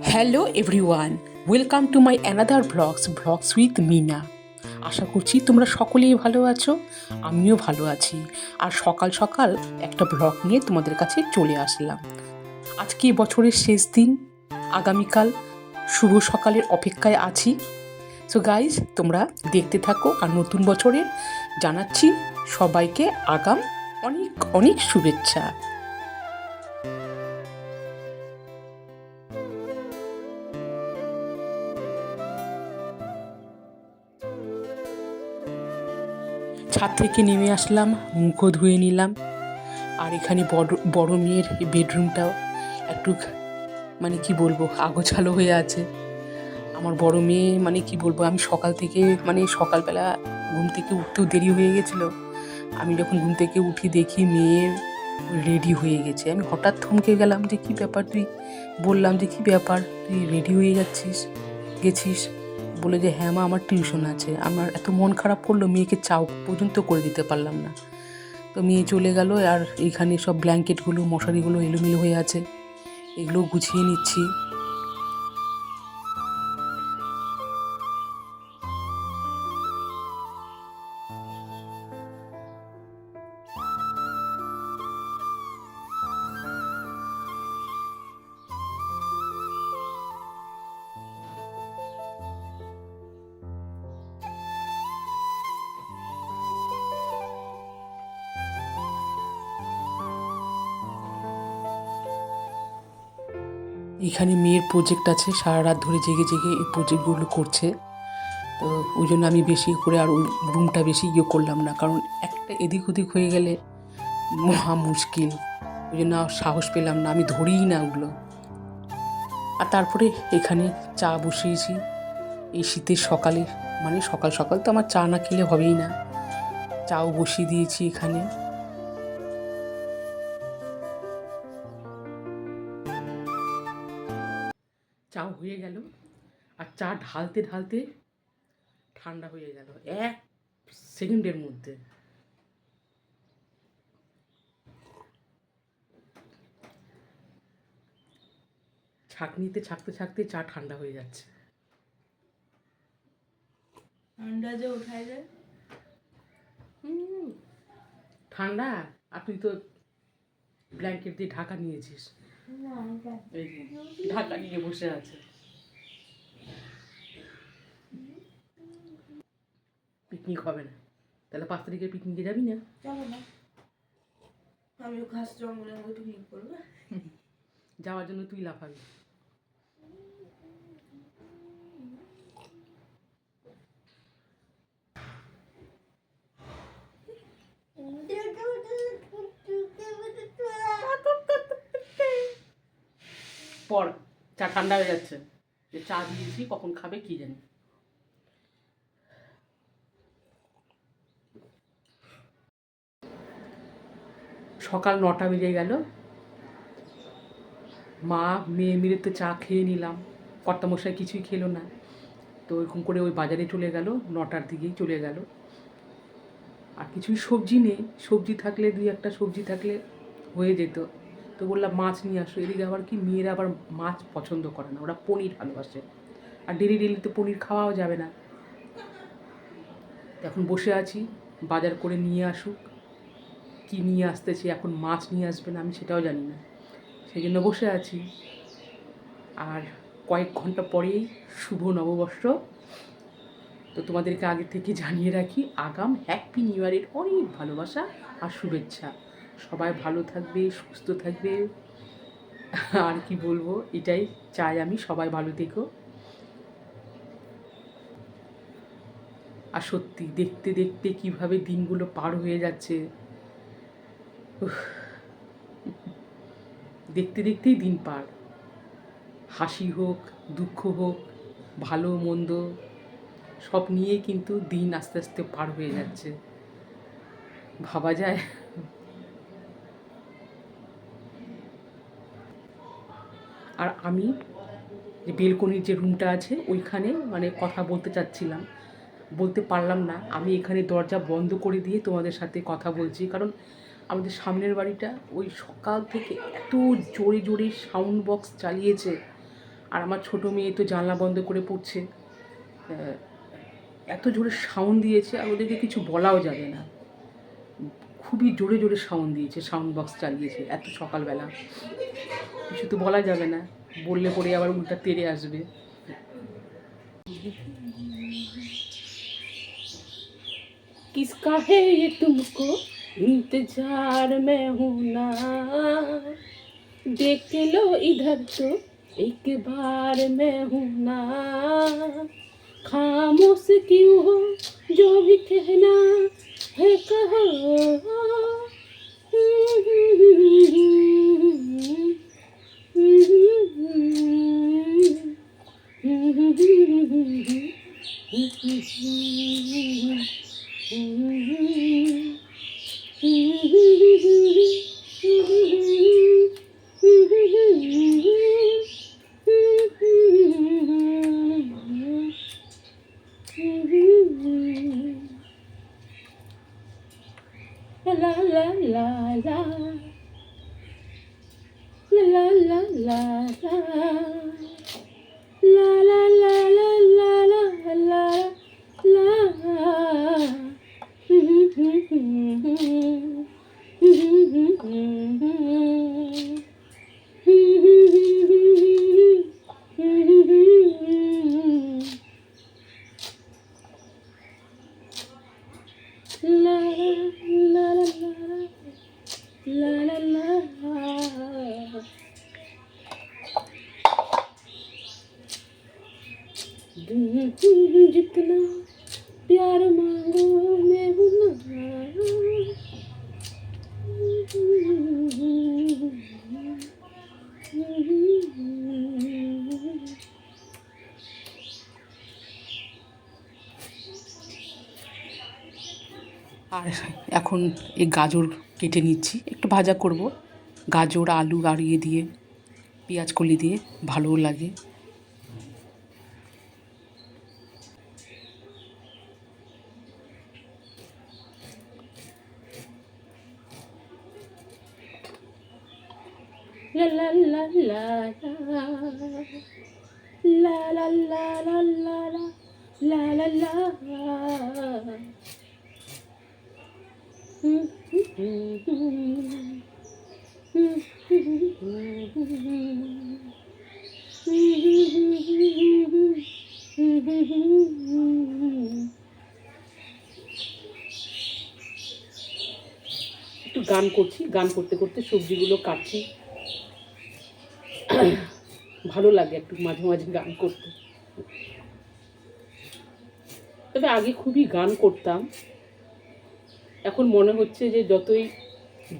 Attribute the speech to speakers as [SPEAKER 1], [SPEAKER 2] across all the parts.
[SPEAKER 1] Hello everyone, welcome to my another blogs with Meena. আশা করছি তোমরা সকলেই ভালো আছো, আমিও ভালো আছি। আর সকাল সকাল একটা ব্লগ নিয়ে তোমাদের কাছে চলে আসলাম। আজকে বছরের শেষ দিন, আগামীকাল শুভ সকালের অপেক্ষায় আছি। সো গাইজ, তোমরা দেখতে থাকো আর নতুন বছরের জানাচ্ছি সবাইকে আগাম অনেক অনেক শুভেচ্ছা। ছাদ থেকে নেমে আসলাম, মুখও ধুয়ে নিলাম। আর এখানে বড় মেয়ের বেডরুমটাও একটু মানে কি বলবো আগোছালো হয়ে আছে। আমার বড় মেয়ে মানে কি বলবো, আমি সকাল থেকে মানে সকালবেলা ঘুম থেকে উঠতেও দেরি হয়ে গেছিলো। আমি যখন ঘুম থেকে উঠি দেখি মেয়ে রেডি হয়ে গেছে। আমি হঠাৎ থমকে গেলাম যে কী ব্যাপার, তুই বললাম যে কী ব্যাপার, তুই রেডি হয়ে গেছিস। বলে যে হ্যাঁ মা, আমার টিউশন আছে। আমার এত মন খারাপ করলো, মেয়েকে চাও পর্যন্ত করে দিতে পারলাম না। তো মেয়ে চলে গেল, আর এইখানে সব ব্ল্যাঙ্কেটগুলো মশারিগুলো এলোমেলো হয়ে আছে, এগুলো গুছিয়ে নিচ্ছি। এখানে মেয়ের প্রজেক্ট আছে, সারা রাত ধরে জেগে জেগে এই প্রজেক্টগুলো করছে। তো ওই জন্য আমি বেশি করে আর ওই রুমটা বেশি করলাম না, কারণ একটা এদিক ওদিক হয়ে গেলে মহা মুশকিল। ওই জন্য সাহস পেলাম না, আমি ধরিই না ওগুলো। আর তারপরে এখানে চা বসিয়েছি এই শীতের সকালে, মানে সকাল সকাল তো আমার চা না খেলে হবেই না। চাও বসিয়ে দিয়েছি এখানে। চাও হয়ে গেল, আর চা ঢালতে ঢালতে ঠান্ডা হয়ে গেল 1 সেকেন্ডের মধ্যে। ছাঁকনিতে ছাঁকতে ছাঁকতে চা ঠান্ডা হয়ে যাচ্ছে।
[SPEAKER 2] ঠান্ডা যে উঠায় যায়
[SPEAKER 1] ঠান্ডা। আর তুই তো ব্ল্যাঙ্কেট দিয়ে ঢাকা নিয়েছিস, এই যে ঢাকা নিয়ে বসে আছে। পিকনিক হবে না, তাহলে 5 তারিখে পিকনিকে যাবি না?
[SPEAKER 2] চলো না, আমিও ঘাস জঙ্গলের মধ্যে পিকনিক করবো।
[SPEAKER 1] যাওয়ার জন্য তুই লাফাবি। পর চা ঠান্ডা হয়ে যাচ্ছে, যে চা দিয়েছি কখন খাবে কি জানি। সকাল 9টা বেজে গেল, মা মেয়ে মিলে তো চা খেয়ে নিলাম, কর্তামশাই কিছুই খেলো না। তো এরকম করে ওই বাজারে চলে গেল, 9টার দিকেই চলে গেল। আর কিছুই সবজি নেই, সবজি থাকলে 2-1টা সবজি থাকলে হয়ে যেত। তো বললাম মাছ নিয়ে আসো। এদিকে আবার কি, মেয়েরা আবার মাছ পছন্দ করে না, ওরা পনির ভালোবাসে। আর ডেলি ডেলি তো পনির খাওয়াও যাবে না। এখন বসে আছি, বাজার করে নিয়ে আসুক। কী নিয়ে আসতেছে, এখন মাছ নিয়ে আসবে না আমি সেটাও জানি না, সেই জন্য বসে আছি। আর কয়েক ঘন্টা পরেই শুভ নববর্ষ। তো তোমাদেরকে আগে থেকে জানিয়ে রাখি, আগাম হ্যাপি নিউ ইয়ারের অনেক ভালোবাসা আর শুভেচ্ছা। সবাই ভালো থাকবে, সুস্থ থাকবে, আর কি বলবো, এটাই চাই আমি, সবাই ভালো থেকো। আর সত্যি দেখতে দেখতে কিভাবে দিনগুলো পার হয়ে যাচ্ছে, দেখতে দেখতেই দিন পার। হাসি হোক, দুঃখ হোক, ভালো মন্দ সব নিয়েই কিন্তু দিন আস্তে আস্তে পার হয়ে যাচ্ছে, ভাবা যায়। আর আমি যে বেলকনির যে রুমটা আছে ওইখানে মানে কথা বলতে চাচ্ছিলাম, বলতে পারলাম না। আমি এখানে দরজা বন্ধ করে দিয়ে তোমাদের সাথে কথা বলছি, কারণ আমাদের সামনের বাড়িটা ওই সকাল থেকে এত জোরে জোরে সাউন্ড বক্স চালিয়েছে, আর আমার ছোটো মেয়ে তো জানলা বন্ধ করে পড়ছে, এত জোরে সাউন্ড দিয়েছে আর ওদেরকে কিছু বলাও যাবে না, খুবই জোরে জোরে সাউন্ড দিয়েছে, সাউন্ড বক্স চালিয়েছে এত সকালবেলা, কিছু তো বলা যাবে না, বললে পরে আবার উল্টা তেড়ে আসবে। किसका है ये तुमको इंतजार में हूँ ना, देख लो इधर तो एक बार मैं हूँ ना, खामोश क्यों हो जो भी कहना है कहो, la la la la la la la la la la la la la la la जितना प्यार मांगो मैं हूँ ना, আর এখন এই গাজর কেটে নিচ্ছি, একটু ভাজা করব, গাজর আলু আর ইয়ে দিয়ে পেঁয়াজ কলি দিয়ে ভালোও লাগে। La la la la la la la la la la la la la. একটু গান করছি, গান করতে করতে সবজিগুলো কাটছি, ভালো লাগে একটু মাঝে মাঝে গান করতে। তবে আগে খুবই গান করতাম, এখন মনে হচ্ছে যে যতই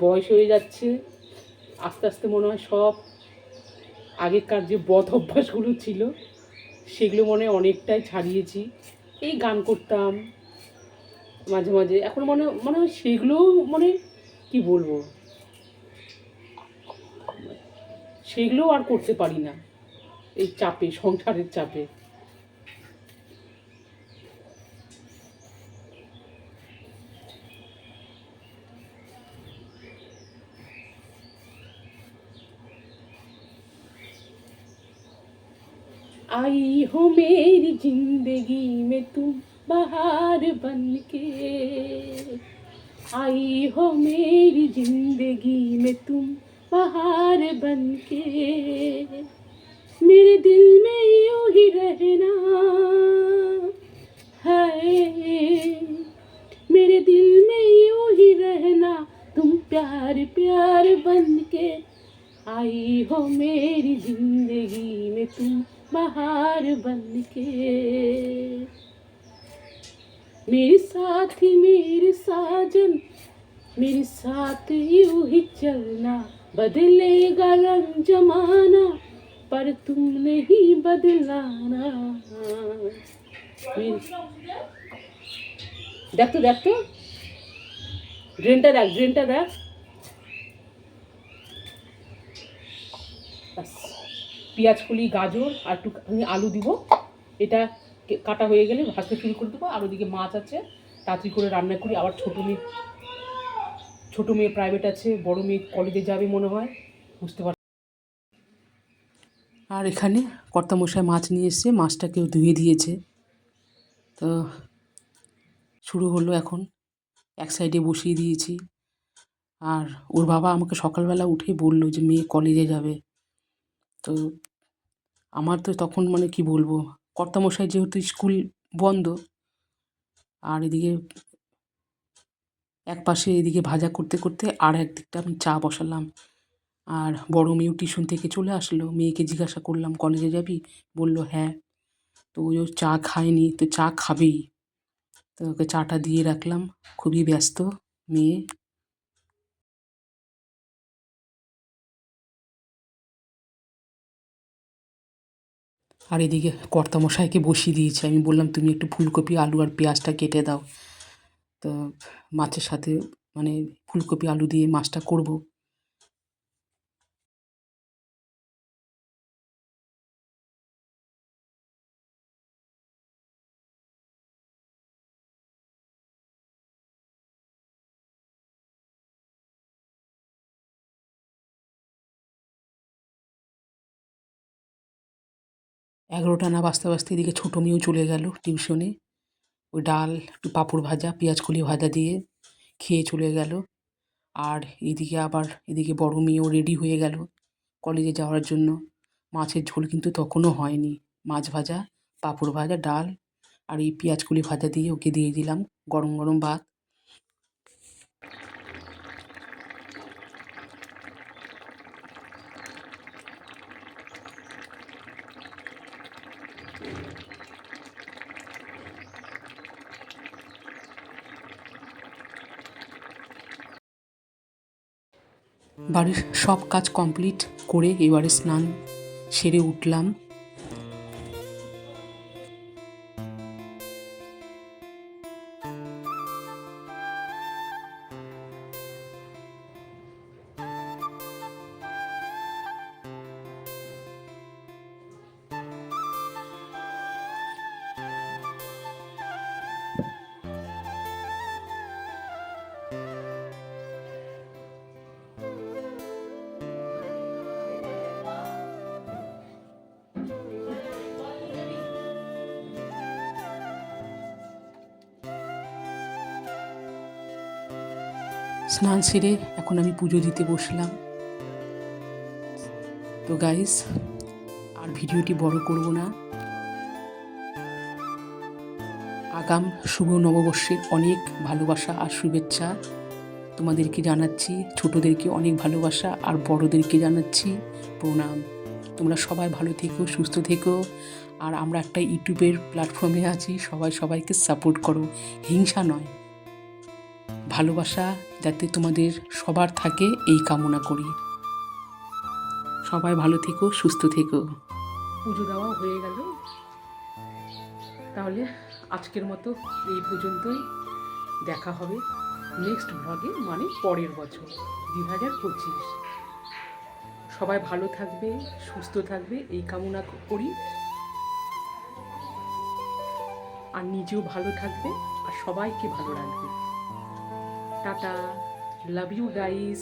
[SPEAKER 1] বয়স হয়ে যাচ্ছে আস্তে আস্তে মনে হয় সব আগেকার যে বদ অভ্যাসগুলো ছিল সেগুলো মনে হয় অনেকটাই ছাড়িয়েছি। এই গান করতাম মাঝে মাঝে, এখন মনে হয় সেগুলোও কি বলবো, সেগুলোও আর করতে পারি না এই চাপে, সংসারের চাপে। आई हो मेरी जिंदगी में तुम बहार बन के, आई हो मेरी जिंदगी में तुम बहार बन के, मेरे दिल में यूं ही रहना है, मेरे दिल में यूं ही रहना तुम प्यार प्यार बन के, आई हो मेरी जिंदगी में तुम बहार बन के, मेरे साथी मेरे साजन मेरे साथ यूं ही चलना, बदलेगा रंग जमाना पर तुम नहीं बदलाना। देख तो ड्रेनটা দেখ বাস। পেঁয়াজ কলি, গাজর আর একটুখানি আলু দিব, এটা কাটা হয়ে গেলে ভাজতে শুরু করে দেবো। আর ওদিকে মাছ আছে, তাড়াতাড়ি করে রান্না করি। আবার ছোটো মেয়ে প্রাইভেট আছে, বড় মেয়ে কলেজে যাবে মনে হয়, বুঝতে পার। আর এখানে কর্তামশাই মাছ নিয়ে এসছে, মাছটাকেও ধুয়ে দিয়েছে। তো শুরু হলো এখন, এক সাইডে বসিয়ে দিয়েছি। আর ওর বাবা আমাকে সকালবেলা উঠেই বলল যে মেয়ে কলেজে যাবে। তো আমার তো তখন মানে কি বলবো, কর্তামশাই যেহেতু স্কুল বন্ধ, আর এদিকে এক পাশে এদিকে ভাজা করতে করতে আর একদিকটা আমি চা বসালাম। আর বড় মেয়েও টিউশন থেকে চলে আসলো, মেয়েকে জিজ্ঞাসা করলাম কলেজে যাবি, বলল হ্যাঁ। তো ওই চা খায়নি, তো চা খাবেই, তো ওকে চাটা দিয়ে রাখলাম। খুবই ব্যস্ত মেয়ে। আর এদিকে কর্তামশাইকে বসিয়ে দিয়েছি, আমি বললাম তুমি একটু ফুলকপি আলু আর পেঁয়াজটা কেটে দাও। তো মাছের সাথে মানে ফুলকপি আলু দিয়ে মাছটা করব। এগারোটা না বাজতে বাজতে এদিকে ছোটো মেয়েও চলে গেল টিউশনে। ওই ডাল একটু পাঁপড় ভাজা পেঁয়াজ কলি ভাজা দিয়ে খেয়ে চলে গেল। আর এদিকে বড় মেয়েও রেডি হয়ে গেল কলেজে যাওয়ার জন্য। মাছের ঝোল কিন্তু তখনও হয়নি, মাছ ভাজা পাঁপড় ভাজা ডাল আর এই পেঁয়াজ কলি ভাজা দিয়ে ওকে দিয়ে দিলাম গরম গরম ভাত। বাড়ির সব কাজ কমপ্লিট করে এবারে স্নান সেরে উঠলাম। স্নান সেরে এখন আমি পুজো দিতে বসলাম। তো গাইস, আর ভিডিওটি বড় করব না। আগাম শুভ নববর্ষের অনেক ভালোবাসা আর শুভেচ্ছা তোমাদেরকে জানাচ্ছি। ছোটদেরকে অনেক ভালোবাসা আর বড়দেরকে জানাচ্ছি প্রণাম। তোমরা সবাই ভালো থেকো, সুস্থ থেকো। আর আমরা একটা ইউটিউবের প্ল্যাটফর্মে আছি, সবাই সবাইকে সাপোর্ট করো, হিংসা নয়, ভালোবাসা যাতে তোমাদের সবার থাকে এই কামনা করি। সবাই ভালো থেকো, সুস্থ থেকো। পুজো দেওয়া হয়ে গেল, তাহলে আজকের মতো এই পর্যন্তই। দেখা হবে নেক্সট ব্লগে, মানে পরের বছর 2025। সবাই ভালো থাকবে, সুস্থ থাকবে এই কামনা করি। আর নিজেও ভালো থাকবে আর সবাইকে ভালো রাখবে। Tata, love you guys.